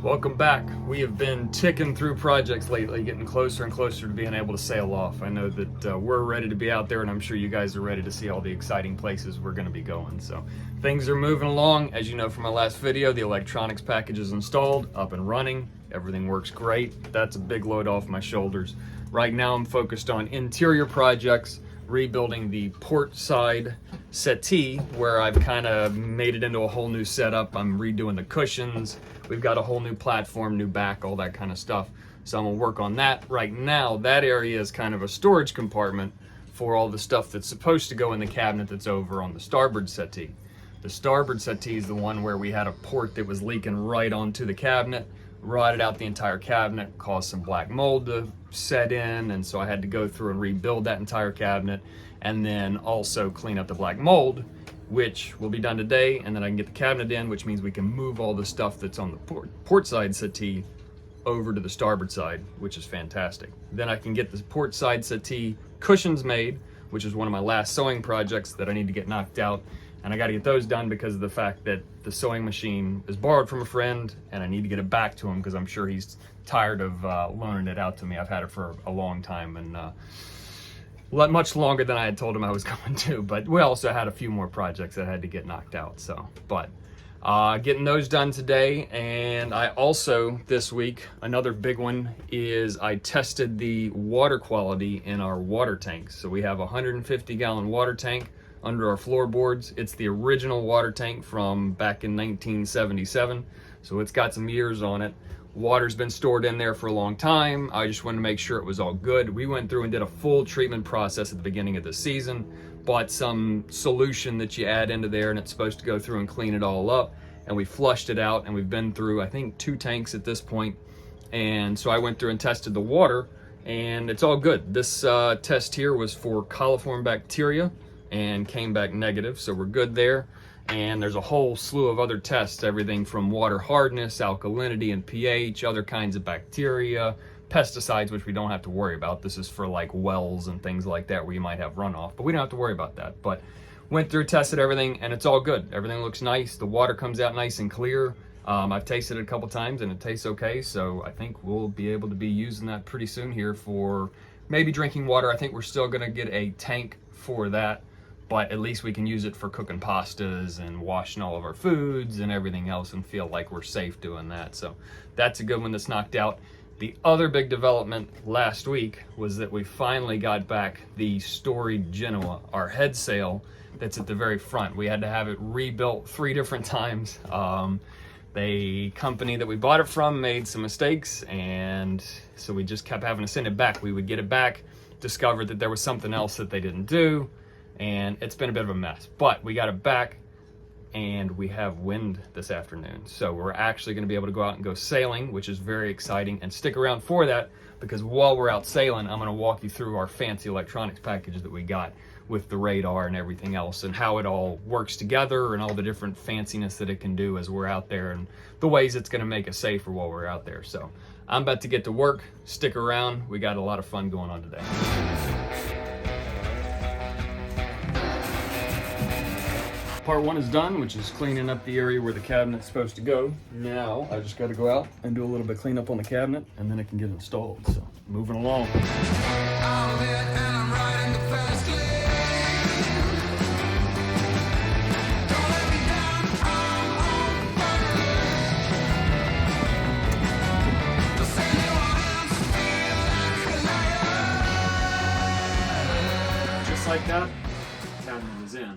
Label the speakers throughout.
Speaker 1: Welcome back. We have been ticking through projects lately, getting closer and closer to being able to sail off. I know that we're ready to be out there, and I'm sure you guys are ready to see all the exciting places we're going to be going. So things are moving along. As you know from my last video, the electronics package is installed, up and running. Everything works great. That's a big load off my shoulders. Right now I'm focused on interior projects, rebuilding the port side settee, where I've kind of made it into a whole new setup. I'm redoing the cushions. We've got a whole new platform, new back, all that kind of stuff. So I'm gonna work on that. Right now, that area is kind of a storage compartment for all the stuff that's supposed to go in the cabinet that's over on the starboard settee. The starboard settee is the one where we had a port that was leaking right onto the cabinet, rotted out the entire cabinet, caused some black mold to set in, and so I had to go through and rebuild that entire cabinet, and then also clean up the black mold, which will be done today, and then I can get the cabinet in, which means we can move all the stuff that's on the port side settee over to the starboard side, which is fantastic. Then I can get the port side settee cushions made, which is one of my last sewing projects that I need to get knocked out, and I got to get those done because of the fact that the sewing machine is borrowed from a friend, and I need to get it back to him because I'm sure he's tired of loaning it out to me. I've had it for a long time, and much longer than I had told him I was going to, but we also had a few more projects that had to get knocked out. So, but getting those done today. And I also, this week, another big one is I tested the water quality in our water tanks. So we have a 150-gallon water tank under our floorboards. It's the original water tank from back in 1977. So it's got some years on it. Water's been stored in there for a long time. I just wanted to make sure it was all good. We went through and did a full treatment process at the beginning of the season, bought some solution that you add into there, and it's supposed to go through and clean it all up. And we flushed it out, and we've been through, I think, 2 tanks at this point. And so I went through and tested the water, and it's all good. This test here was for coliform bacteria and came back negative, so we're good there. And there's a whole slew of other tests, everything from water hardness, alkalinity and pH, other kinds of bacteria, pesticides, which we don't have to worry about. This is for like wells and things like that where you might have runoff, but we don't have to worry about that. But went through, tested everything, and it's all good. Everything looks nice. The water comes out nice and clear. I've tasted it a couple times and it tastes okay, so I think we'll be able to be using that pretty soon here for maybe drinking water. I think we're still gonna get a tank for that, but at least we can use it for cooking pastas and washing all of our foods and everything else and feel like we're safe doing that. So that's a good one that's knocked out. The other big development last week was that we finally got back the storied Genoa, our head sail that's at the very front. We had to have it rebuilt 3 different times. The company that we bought it from made some mistakes, and so we just kept having to send it back. We would get it back, discovered that there was something else that they didn't do, and it's been a bit of a mess, but we got it back, and we have wind this afternoon. So we're actually gonna be able to go out and go sailing, which is very exciting, and stick around for that, because while we're out sailing, I'm gonna walk you through our fancy electronics package that we got with the radar and everything else, and how it all works together, and all the different fanciness that it can do as we're out there, and the ways it's gonna make us safer while we're out there. So I'm about to get to work. Stick around. We got a lot of fun going on today. Part 1 is done, which is cleaning up the area where the cabinet's supposed to go. Now I just got to go out and do a little bit of cleanup on the cabinet, and then it can get installed. So moving along. Just like that, the cabinet is in.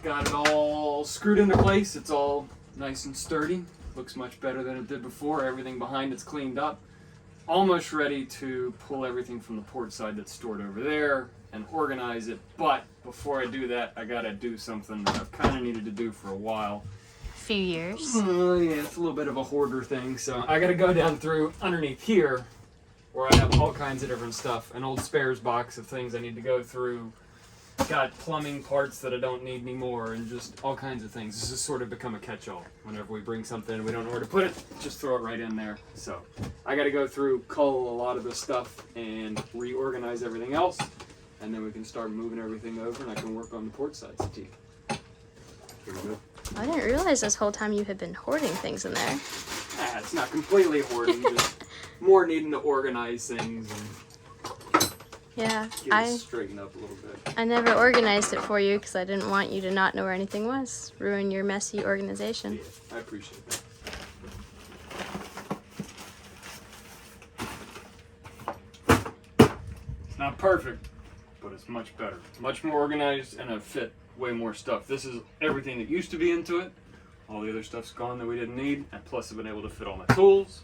Speaker 1: Got it all screwed into place. It's all nice and sturdy. Looks much better than it did before. Everything behind it's cleaned up. Almost ready to pull everything from the port side that's stored over there and organize it. But before I do that, I gotta do something that I've kind of needed to do for a while.
Speaker 2: Few years.
Speaker 1: Yeah, it's a little bit of a hoarder thing. So I gotta go down through underneath here where I have all kinds of different stuff. An old spares box of things I need to go through. Got plumbing parts that I don't need anymore, and just all kinds of things. This has sort of become a catch-all. Whenever we bring something and we don't know where to put it, just throw it right in there. So I got to go through, cull a lot of this stuff, and reorganize everything else, and then we can start moving everything over, and I can work on the port side settee. Here we go.
Speaker 2: I didn't realize this whole time you had been hoarding things in there.
Speaker 1: Ah, it's not completely hoarding, just more needing to organize things and
Speaker 2: Yeah,
Speaker 1: get it straightened up a little bit.
Speaker 2: I never organized it for you because I didn't want you to not know where anything was. Ruin your messy organization.
Speaker 1: Yeah, I appreciate that. It's not perfect, but it's much better. Much more organized, and I fit way more stuff. This is everything that used to be into it. All the other stuff's gone that we didn't need, and plus I've been able to fit all my tools,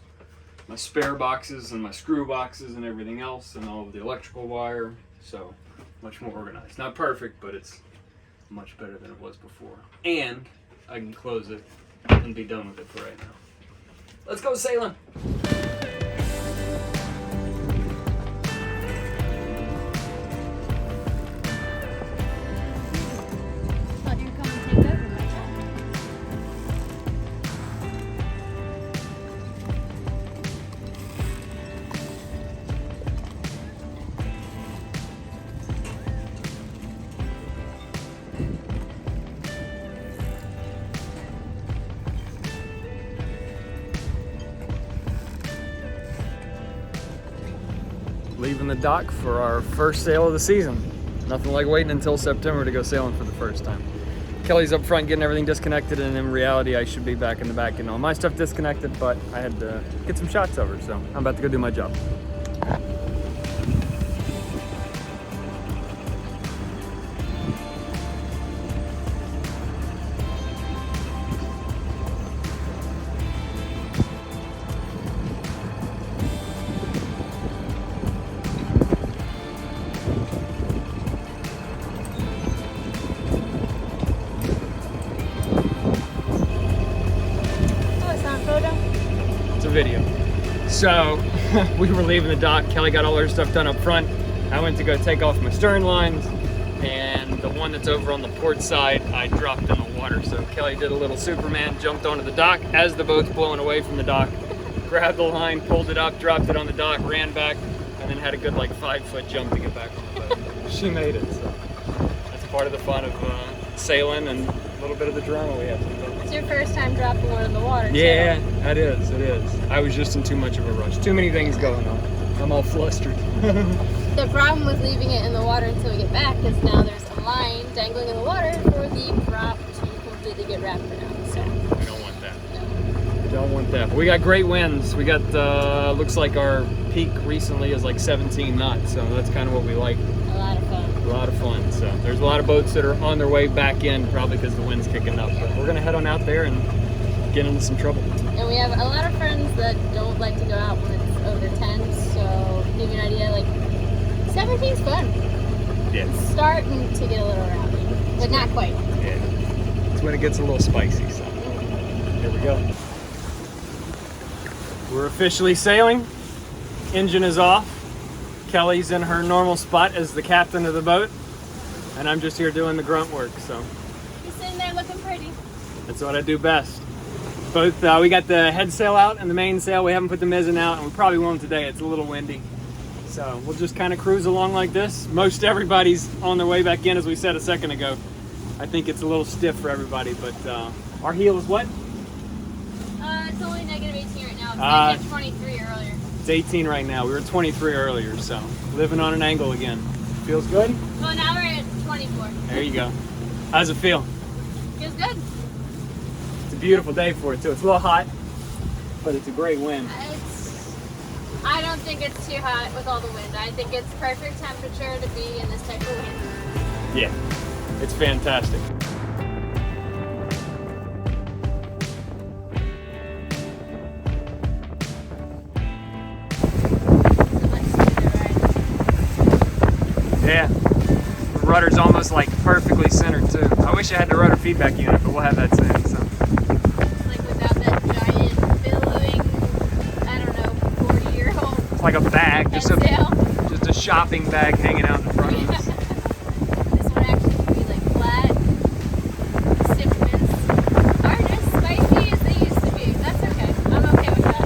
Speaker 1: my spare boxes and my screw boxes and everything else, and all of the electrical wire. So much more organized. Not perfect, but it's much better than it was before. And I can close it and be done with it for right now. Let's go sailing. Leaving the dock for our first sail of the season. Nothing like waiting until September to go sailing for the first time. Kelly's up front getting everything disconnected, and in reality I should be back in the back getting all my stuff disconnected, but I had to get some shots over, so I'm about to go do my job. Video. So we were leaving the dock. Kelly got all her stuff done up front. I went to go take off my stern lines, and the one that's over on the port side I dropped in the water. So Kelly did a little Superman, jumped onto the dock as the boat's blowing away from the dock, grabbed the line, pulled it up, dropped it on the dock, ran back, and then had a good like 5-foot jump to get back on the boat. She made it. So that's part of the fun of sailing and a little bit of the drama we have sometimes.
Speaker 2: It's your first time dropping one in the water.
Speaker 1: Yeah, it is. It is. I was just in too much of a rush. Too many things going on. I'm all flustered.
Speaker 2: The problem with leaving it in the water until we get back is now there's a line dangling in the water for the prop to completely get wrapped around. So
Speaker 1: we don't want that. No. Don't want that. But we got great winds. We got looks like our peak recently is like 17 knots. So that's kind of what we like.
Speaker 2: A lot of fun.
Speaker 1: A lot of fun. So there's a lot of boats that are on their way back in, probably because the wind's kicking up. But we're gonna head on out there and get into some trouble.
Speaker 2: And we have a lot of friends that don't like to go out when it's over 10. So to give you an idea, like 17's fun.
Speaker 1: Yeah.
Speaker 2: It's starting to get a little rowdy, but not quite.
Speaker 1: Yeah. It's when it gets a little spicy. So here we go. We're officially sailing. Engine is off. Kelly's in her normal spot as the captain of the boat, and I'm just here doing the grunt work. So
Speaker 2: You're sitting there looking pretty.
Speaker 1: that's what I do best. Both we got the head sail out and the mainsail. We haven't put the mizzen out, and we probably won't today. It's a little windy, so we'll just kind of cruise along like this. Most everybody's on their way back in, as we said a second ago. I think it's a little stiff for everybody, but our heel is what?
Speaker 2: It's only negative 18 right now. It's negative 23 earlier.
Speaker 1: It's 18 right now. We were 23 earlier, so living on an angle again. Feels good?
Speaker 2: Well, now we're at 24.
Speaker 1: There you go. How's it feel?
Speaker 2: Feels good.
Speaker 1: It's a beautiful day for it too. It's a little hot, but it's a great wind.
Speaker 2: I don't think it's too hot with all the wind. I think it's perfect temperature to be in this type of wind.
Speaker 1: Yeah, it's fantastic. Yeah, the rudder's almost like perfectly centered too. I wish I had the rudder feedback unit, but we'll have that soon. So.
Speaker 2: Like without that giant billowing, I don't know, 40-year-old.
Speaker 1: It's like a bag, just a shopping bag hanging out in front of us.
Speaker 2: This one actually could be like flat. Cinnamons aren't as spicy as they used to be. That's okay. I'm okay with that.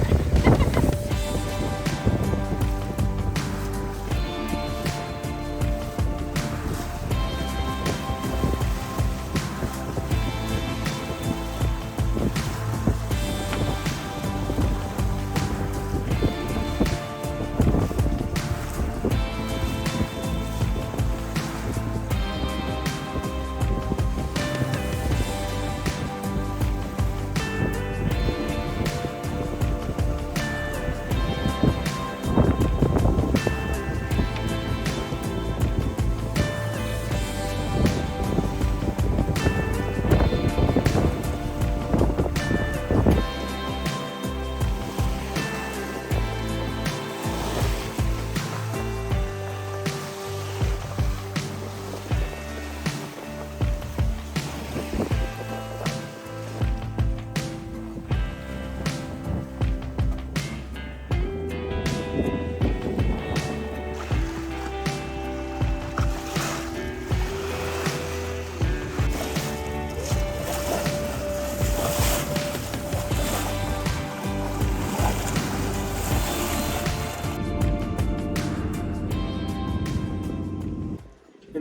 Speaker 1: In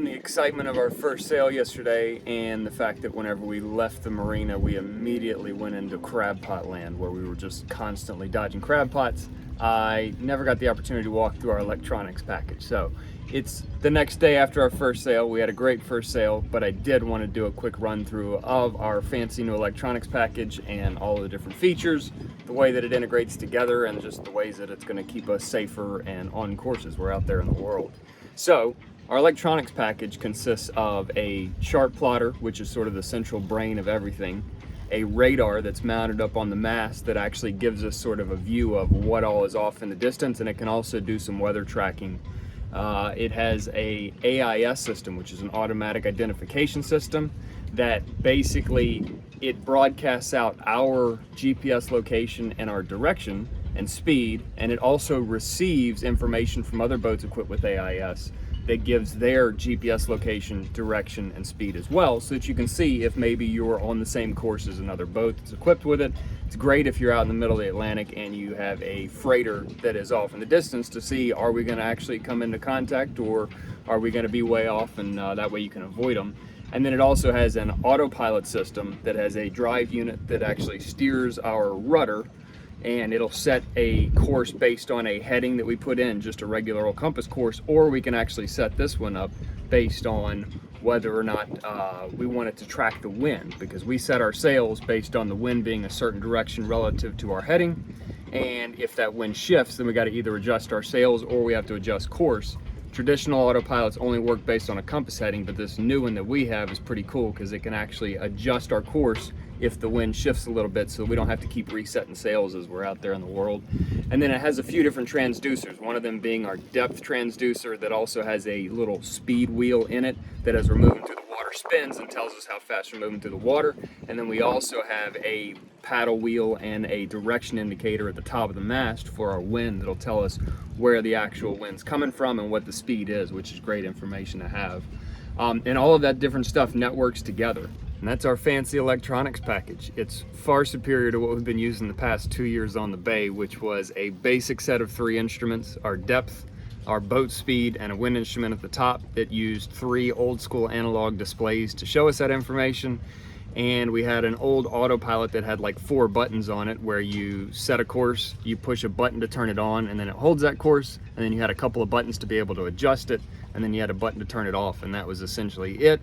Speaker 1: the excitement of our first sail yesterday and the fact that whenever we left the marina we immediately went into crab pot land where we were just constantly dodging crab pots, I never got the opportunity to walk through our electronics package. So it's the next day after our first sail. We had a great first sail, but I did want to do a quick run through of our fancy new electronics package and all of the different features, the way that it integrates together, and just the ways that it's going to keep us safer and on course as we're out there in the world. So our electronics package consists of a chart plotter, which is sort of the central brain of everything, a radar that's mounted up on the mast that actually gives us sort of a view of what all is off in the distance, and it can also do some weather tracking. It has a AIS system, which is an automatic identification system, that basically it broadcasts out our GPS location and our direction and speed, and it also receives information from other boats equipped with AIS that gives their GPS location, direction, and speed as well, so that you can see if maybe you're on the same course as another boat that's equipped with it. It's great if you're out in the middle of the Atlantic and you have a freighter that is off in the distance to see, are we gonna actually come into contact or are we gonna be way off, and that way you can avoid them. And then it also has an autopilot system that has a drive unit that actually steers our rudder, and it'll set a course based on a heading that we put in, just a regular old compass course, or we can actually set this one up based on whether or not we want it to track the wind, because we set our sails based on the wind being a certain direction relative to our heading, and if that wind shifts, then we got to either adjust our sails or we have to adjust course. Traditional autopilots only work based on a compass heading, but this new one that we have is pretty cool because it can actually adjust our course if the wind shifts a little bit, so we don't have to keep resetting sails as we're out there in the world. And then it has a few different transducers, one of them being our depth transducer that also has a little speed wheel in it that as we're moving through the water spins and tells us how fast we're moving through the water. And then we also have a paddle wheel and a direction indicator at the top of the mast for our wind that'll tell us where the actual wind's coming from and what the speed is, which is great information to have. And all of that different stuff networks together. And that's our fancy electronics package. It's far superior to what we've been using the past 2 years on the bay, which was a basic set of 3 instruments, our depth, our boat speed, and a wind instrument at the top. It used 3 old school analog displays to show us that information. And we had an old autopilot that had like 4 buttons on it where you set a course, you push a button to turn it on, and then it holds that course, and then you had a couple of buttons to be able to adjust it, and then you had a button to turn it off, and that was essentially it.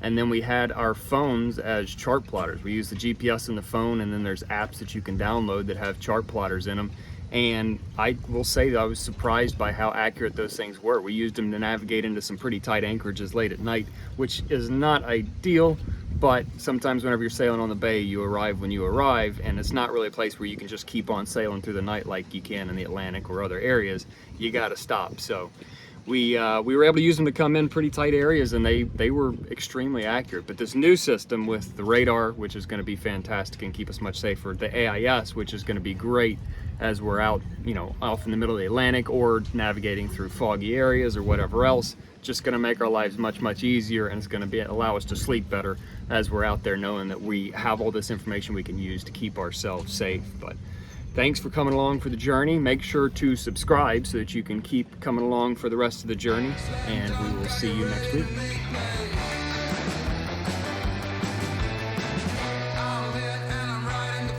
Speaker 1: And then we had our phones as chart plotters. We use the GPS in the phone, and then there's apps that you can download that have chart plotters in them. And I will say that I was surprised by how accurate those things were. We used them to navigate into some pretty tight anchorages late at night, which is not ideal, but sometimes whenever you're sailing on the bay, you arrive when you arrive, and it's not really a place where you can just keep on sailing through the night like you can in the Atlantic or other areas. You gotta stop. So we were able to use them to come in pretty tight areas, and they were extremely accurate. But this new system with the radar, which is going to be fantastic and keep us much safer, the AIS, which is going to be great as we're out, you know, off in the middle of the Atlantic or navigating through foggy areas or whatever else, just going to make our lives much easier, and it's going to allow us to sleep better as we're out there, knowing that we have all this information we can use to keep ourselves safe. But thanks for coming along for the journey. Make sure to subscribe so that you can keep coming along for the rest of the journey, and we will see you next week.